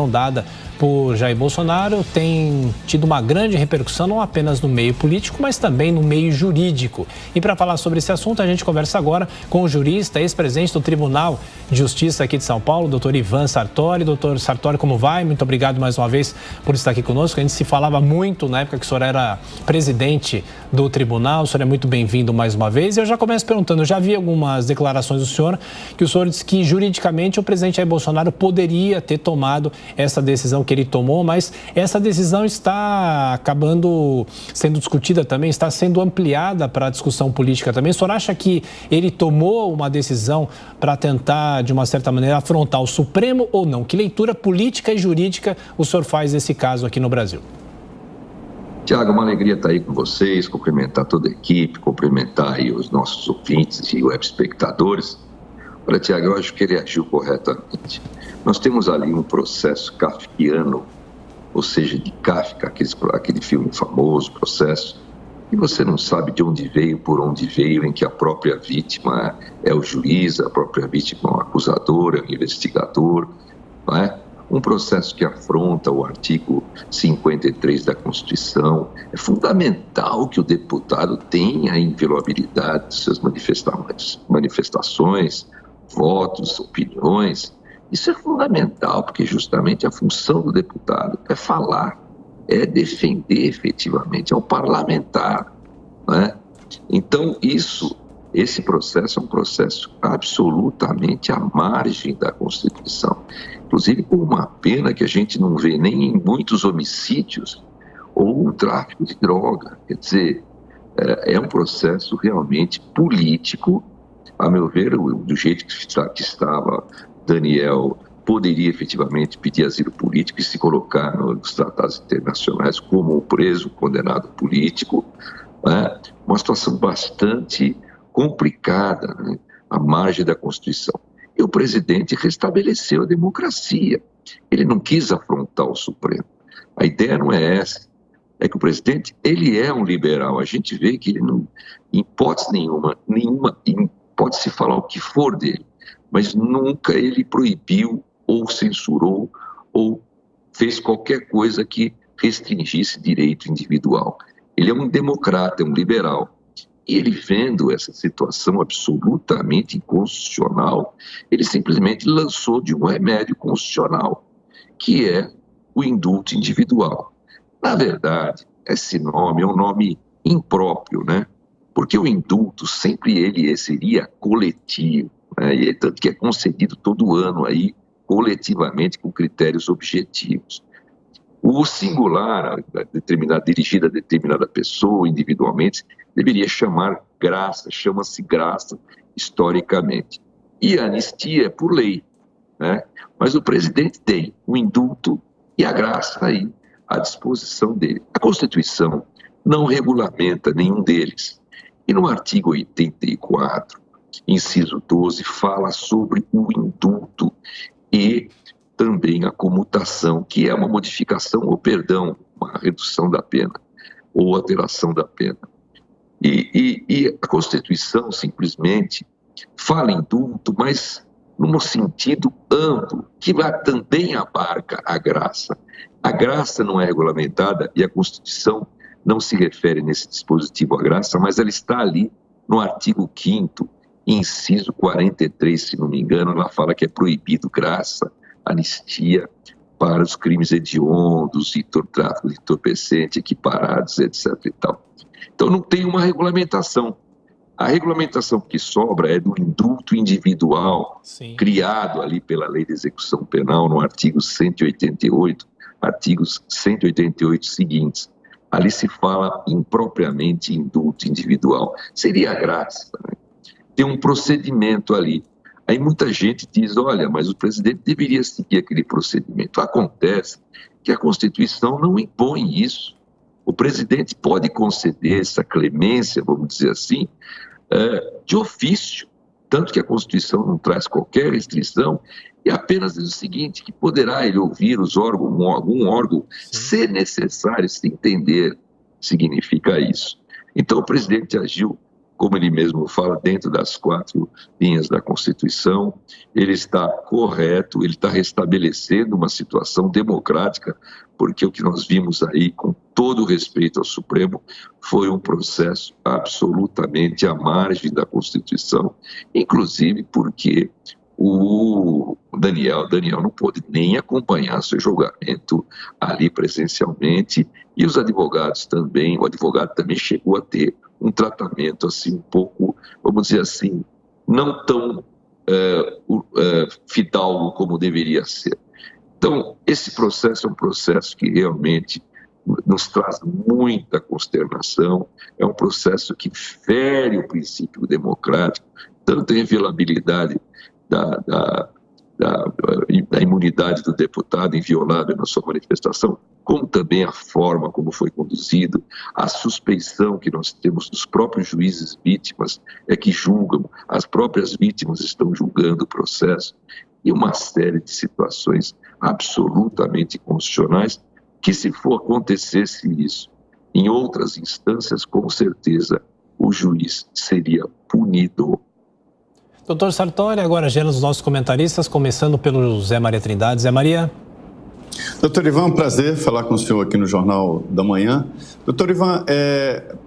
dada por Jair Bolsonaro tem tido uma grande repercussão não apenas no meio político, mas também no meio jurídico. E para falar sobre esse assunto, a gente conversa agora com o jurista, ex-presidente do Tribunal de Justiça aqui de São Paulo, doutor Ivan Sartori. Doutor Sartori, como vai? Muito obrigado mais uma vez por estar aqui conosco. A gente se falava muito na época que o senhor era presidente do tribunal. O senhor é muito bem-vindo mais uma vez. E eu já começo perguntando, eu já vi algumas declarações do senhor, que o senhor disse que juridicamente o presidente Jair Bolsonaro poderia ter tomado essa decisão que ele tomou, mas essa decisão está acabando sendo discutida também, está sendo ampliada para a discussão política também. O senhor acha que ele tomou uma decisão para tentar, de uma certa maneira, afrontar o Supremo ou não? Que leitura política e jurídica o senhor faz desse caso aqui no Brasil? Tiago, uma alegria estar aí com vocês, cumprimentar toda a equipe, cumprimentar aí os nossos ouvintes e web espectadores. Olha, Tiago, eu acho que ele agiu corretamente. Nós temos ali um processo kafkiano, ou seja, de Kafka, aquele filme famoso, Processo, e você não sabe de onde veio, por onde veio, em que a própria vítima é o juiz, a própria vítima é o acusador, é o investigador, não é? Um processo que afronta o artigo 53 da Constituição. É fundamental que o deputado tenha a inviolabilidade de suas manifestações, votos, opiniões. Isso é fundamental, porque justamente a função do deputado é falar, é defender efetivamente, é o parlamentar, né? Então, esse processo é um processo absolutamente à margem da Constituição, inclusive com uma pena que a gente não vê nem em muitos homicídios ou o tráfico de droga. Quer dizer, é um processo realmente político. A meu ver, do jeito que estava, Daniel poderia efetivamente pedir asilo político e se colocar nos tratados internacionais como um preso, condenado político, né? Uma situação bastante complicada, né? À margem da Constituição. E o presidente restabeleceu a democracia. Ele não quis afrontar o Supremo. A ideia não é essa. É que o presidente, ele é um liberal. A gente vê que ele não, em hipótese nenhuma, pode-se falar o que for dele, mas nunca ele proibiu ou censurou ou fez qualquer coisa que restringisse direito individual. Ele é um democrata, é um liberal. E ele, vendo essa situação absolutamente inconstitucional, ele simplesmente lançou de um remédio constitucional, que é o indulto individual. Na verdade, esse nome é um nome impróprio, né? Porque o indulto sempre ele seria coletivo, né? E tanto que é concedido todo ano aí, coletivamente, com critérios objetivos. O singular, dirigido a determinada pessoa, individualmente, deveria chamar graça, chama-se graça historicamente. E a anistia é por lei, né? Mas o presidente tem o indulto e a graça aí à disposição dele. A Constituição não regulamenta nenhum deles. E no artigo 84, inciso 12, fala sobre o indulto e também a comutação, que é uma modificação ou perdão, uma redução da pena ou alteração da pena. E a Constituição simplesmente fala em indulto, mas num sentido amplo, que também abarca a graça. A graça não é regulamentada e a Constituição não se refere nesse dispositivo à graça, mas ela está ali no artigo 5º, inciso 43, se não me engano, ela fala que é proibido graça, anistia para os crimes hediondos, tráfico de entorpecente, equiparados, etc. e tal. Então não tem uma regulamentação. A regulamentação que sobra é do indulto individual, sim, criado ali pela Lei de Execução Penal no artigo 188, artigos 188 seguintes. Ali se fala impropriamente indulto individual. Seria a graça, né? Tem um procedimento ali. Aí muita gente diz, olha, mas o presidente deveria seguir aquele procedimento. Acontece que a Constituição não impõe isso. O presidente pode conceder essa clemência, vamos dizer assim, de ofício, tanto que a Constituição não traz qualquer restrição, e apenas diz o seguinte, que poderá ele ouvir algum órgão, se necessário, se entender, significa isso. Então o presidente agiu como ele mesmo fala, dentro das 4 linhas da Constituição. Ele está correto, ele está restabelecendo uma situação democrática, porque o que nós vimos aí, com todo o respeito ao Supremo, foi um processo absolutamente à margem da Constituição, inclusive porque o Daniel não pôde nem acompanhar seu julgamento ali presencialmente, e os advogados também, o advogado também chegou a ter um tratamento assim um pouco, vamos dizer assim, não tão fidalgo como deveria ser. Então, esse processo é um processo que realmente nos traz muita consternação, é um processo que fere o princípio democrático, tanto a inviolabilidade da imunidade do deputado inviolável na sua manifestação, como também a forma como foi conduzido, a suspeição que nós temos dos próprios juízes vítimas que julgam, as próprias vítimas estão julgando o processo, e uma série de situações absolutamente inconstitucionais que, se for acontecesse isso em outras instâncias, com certeza o juiz seria punido. Doutor Sartori, agora agenda dos nossos comentaristas, começando pelo Zé Maria Trindade. Zé Maria. Doutor Ivan, um prazer falar com o senhor aqui no Jornal da Manhã. Doutor Ivan,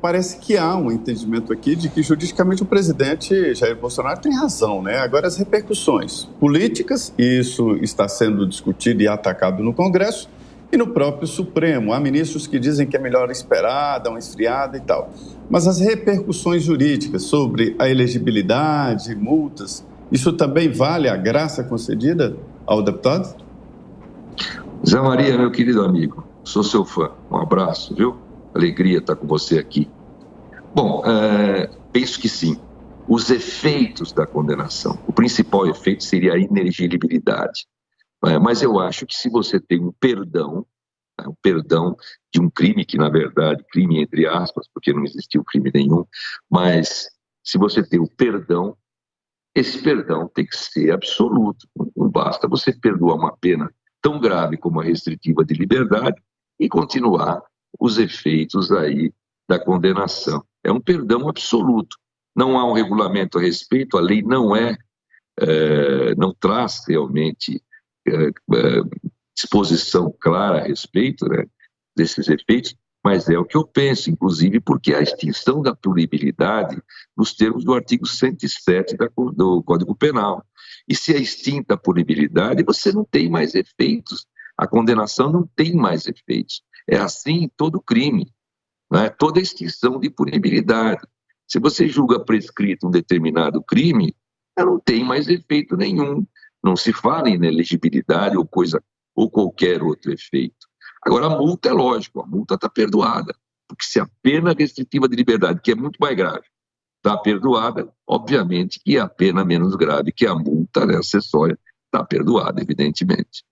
parece que há um entendimento aqui de que juridicamente o presidente Jair Bolsonaro tem razão, né? Agora, as repercussões políticas, isso está sendo discutido e atacado no Congresso e no próprio Supremo. Há ministros que dizem que é melhor esperar, dar uma esfriada e tal. Mas as repercussões jurídicas sobre a elegibilidade, multas, isso também vale a graça concedida ao deputado? Zé Maria, meu querido amigo, sou seu fã. Um abraço, viu? Alegria estar com você aqui. Bom, penso que sim. Os efeitos da condenação, o principal efeito seria a inelegibilidade. Mas eu acho que se você tem um perdão de um crime, que na verdade, crime entre aspas, porque não existiu crime nenhum, mas se você tem o perdão, esse perdão tem que ser absoluto. Não basta você perdoar uma pena tão grave como a restritiva de liberdade e continuar os efeitos aí da condenação. É um perdão absoluto. Não há um regulamento a respeito, a lei não traz realmente disposição clara a respeito, né, desses efeitos, mas é o que eu penso, inclusive porque a extinção da punibilidade nos termos do artigo 107 do Código Penal. E se é extinta a punibilidade, você não tem mais efeitos. A condenação não tem mais efeitos. É assim em todo crime, né? Toda extinção de punibilidade. Se você julga prescrito um determinado crime, não tem mais efeito nenhum. Não se fala em inelegibilidade ou qualquer outro efeito. Agora, a multa é lógico, a multa está perdoada, porque se a pena restritiva de liberdade, que é muito mais grave, está perdoada, obviamente que a pena menos grave, que é a multa, né, acessória, está perdoada, evidentemente.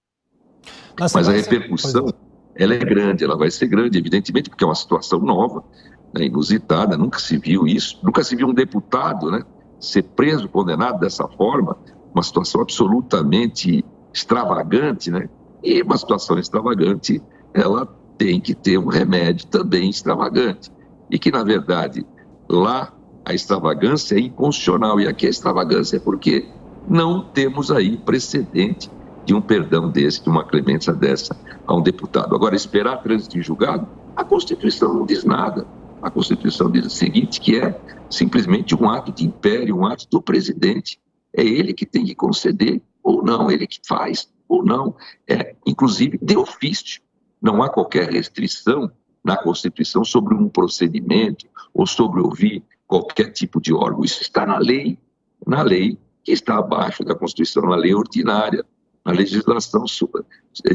Mas a repercussão, ela é grande, ela vai ser grande, evidentemente, porque é uma situação nova, né, inusitada, nunca se viu isso, nunca se viu um deputado, né, ser preso, condenado dessa forma, uma situação absolutamente extravagante, né, e uma situação extravagante, ela tem que ter um remédio também extravagante. E que, na verdade, lá a extravagância é inconstitucional. E aqui a extravagância é porque não temos aí precedente de um perdão desse, de uma clemência dessa a um deputado. Agora, esperar trânsito em julgado, a Constituição não diz nada. A Constituição diz o seguinte, que é simplesmente um ato de império, um ato do presidente. É ele que tem que conceder, ou não, ele que faz, ou não. Inclusive, de ofício. Não há qualquer restrição na Constituição sobre um procedimento ou sobre ouvir qualquer tipo de órgão. Isso está na lei que está abaixo da Constituição, na lei ordinária, na legislação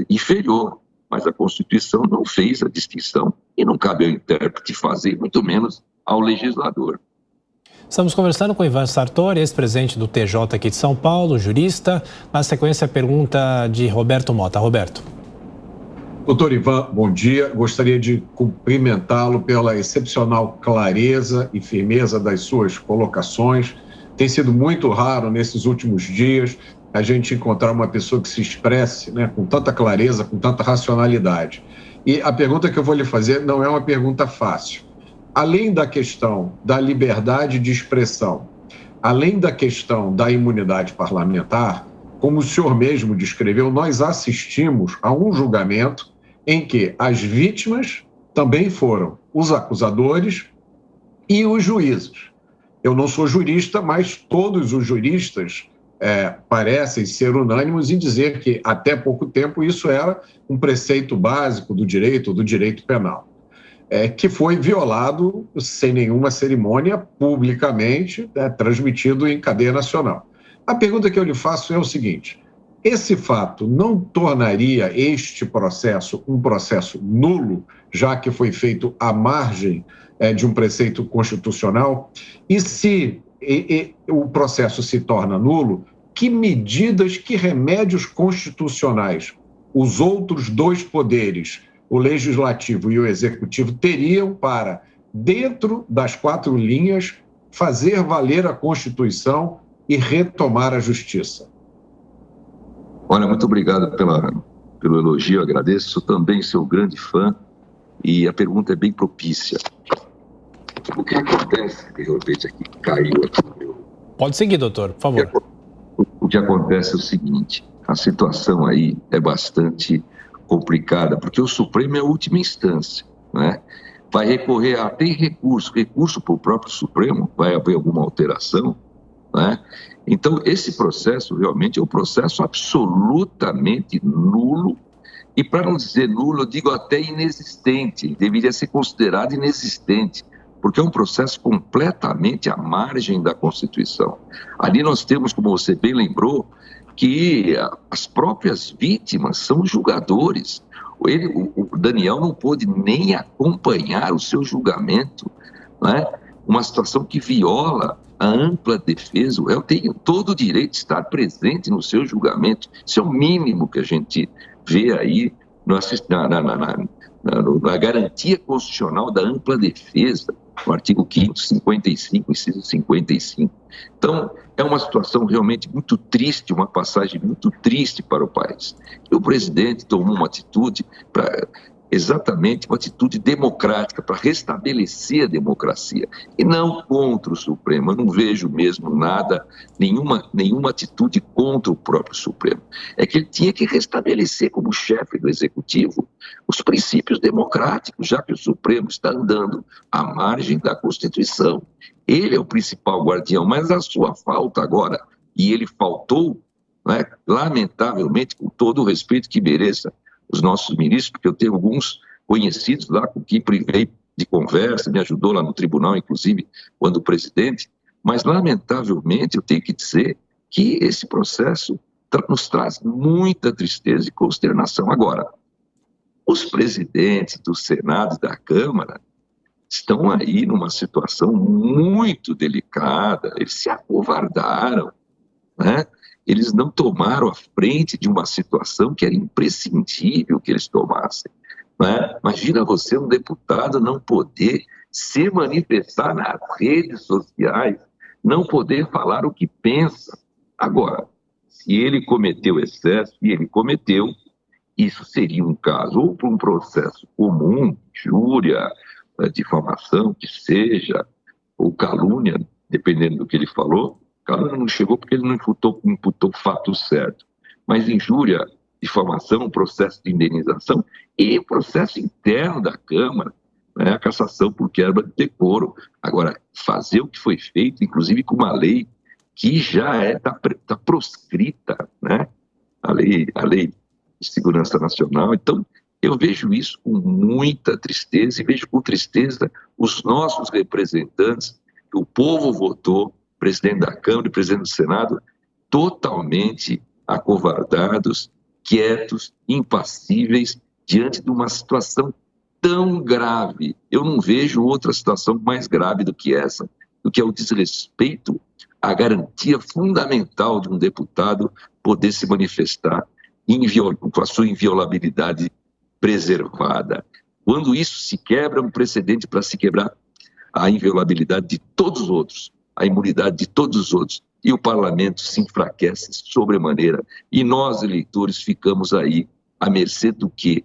inferior. Mas a Constituição não fez a distinção e não cabe ao intérprete fazer, muito menos ao legislador. Estamos conversando com Ivan Sartori, ex-presidente do TJ aqui de São Paulo, jurista. Na sequência, a pergunta de Roberto Mota. Roberto. Doutor Ivan, bom dia. Gostaria de cumprimentá-lo pela excepcional clareza e firmeza das suas colocações. Tem sido muito raro nesses últimos dias a gente encontrar uma pessoa que se expresse, né, com tanta clareza, com tanta racionalidade. E a pergunta que eu vou lhe fazer não é uma pergunta fácil. além da questão da liberdade de expressão, além da questão da imunidade parlamentar, como o senhor mesmo descreveu, nós assistimos a um julgamento em que as vítimas também foram os acusadores e os juízes. Eu não sou jurista, mas todos os juristas parecem ser unânimes em dizer que, até pouco tempo, isso era um preceito básico do direito penal, que foi violado sem nenhuma cerimônia, publicamente, transmitido em cadeia nacional. A pergunta que eu lhe faço é o seguinte: esse fato não tornaria este processo um processo nulo, já que foi feito à margem de um preceito constitucional? E se o processo se torna nulo, que medidas, que remédios constitucionais os outros dois poderes, o legislativo e o executivo, teriam para, dentro das 4 linhas, fazer valer a Constituição e retomar a justiça? Olha, muito obrigado pelo elogio, agradeço. Sou também seu grande fã e a pergunta é bem propícia. O que acontece, de repente, aqui caiu aqui. Pode seguir, doutor, por favor. O que acontece é o seguinte: a situação aí é bastante complicada, porque o Supremo é a última instância, né? Vai recorrer, tem recurso para o próprio Supremo, vai haver alguma alteração, né? Então, esse processo realmente é um processo absolutamente nulo, e para não dizer nulo, eu digo até inexistente, deveria ser considerado inexistente, porque é um processo completamente à margem da Constituição. Ali nós temos, como você bem lembrou, que as próprias vítimas são julgadores. O Daniel não pôde nem acompanhar o seu julgamento, né? Uma situação que viola a ampla defesa. Eu tenho todo o direito de estar presente no seu julgamento. Isso é o mínimo que a gente vê aí na garantia constitucional da ampla defesa, no artigo 5º, 55, inciso 55. Então, é uma situação realmente muito triste, uma passagem muito triste para o país. E o presidente tomou uma atitude exatamente uma atitude democrática para restabelecer a democracia e não contra o Supremo. Eu não vejo mesmo nenhuma atitude contra o próprio Supremo. É que ele tinha que restabelecer como chefe do Executivo os princípios democráticos, já que o Supremo está andando à margem da Constituição. Ele é o principal guardião, mas a sua falta agora, e ele faltou, né, lamentavelmente, com todo o respeito que mereça os nossos ministros, porque eu tenho alguns conhecidos lá com quem privei de conversa, me ajudou lá no tribunal, inclusive, quando presidente, mas, lamentavelmente, eu tenho que dizer que esse processo nos traz muita tristeza e consternação. Agora, os presidentes do Senado e da Câmara estão aí numa situação muito delicada, eles se acovardaram, né? Eles não tomaram a frente de uma situação que era imprescindível que eles tomassem, né? Imagina você, um deputado, não poder se manifestar nas redes sociais, não poder falar o que pensa. Agora, se ele cometeu excesso, e ele cometeu, isso seria um caso, ou por um processo comum, injúria, difamação, que seja, ou calúnia, dependendo do que ele falou. Calúnia não chegou porque ele não imputou o fato certo. Mas injúria, difamação, processo de indenização e o processo interno da Câmara, né, a cassação por quebra de decoro. Agora, fazer o que foi feito, inclusive com uma lei que já está proscrita, né? A lei de segurança nacional. Então, eu vejo isso com muita tristeza e vejo com tristeza os nossos representantes, que o povo votou, presidente da Câmara e presidente do Senado, totalmente acovardados, quietos, impassíveis, diante de uma situação tão grave. Eu não vejo outra situação mais grave do que essa, do que é o desrespeito à garantia fundamental de um deputado poder se manifestar com a sua inviolabilidade preservada. Quando isso se quebra, é um precedente para se quebrar a inviolabilidade de todos os outros, a imunidade de todos os outros, e o parlamento se enfraquece sobremaneira, e nós, eleitores, ficamos aí à mercê do quê?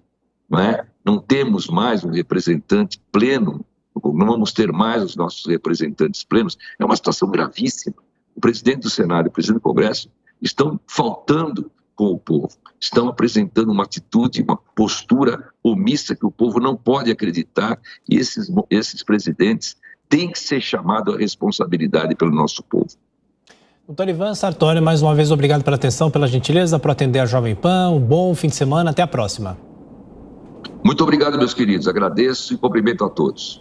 Não é? Não temos mais um representante pleno não vamos ter mais os nossos representantes plenos, é uma situação gravíssima. O presidente do Senado e o presidente do Congresso estão faltando com o povo, estão apresentando uma atitude, uma postura omissa que o povo não pode acreditar, e esses presidentes têm que ser chamados à responsabilidade pelo nosso povo. Doutor Ivan Sartori, mais uma vez obrigado pela atenção, pela gentileza, por atender a Jovem Pan. Um bom fim de semana, até a próxima. Muito obrigado, meus queridos, agradeço e cumprimento a todos.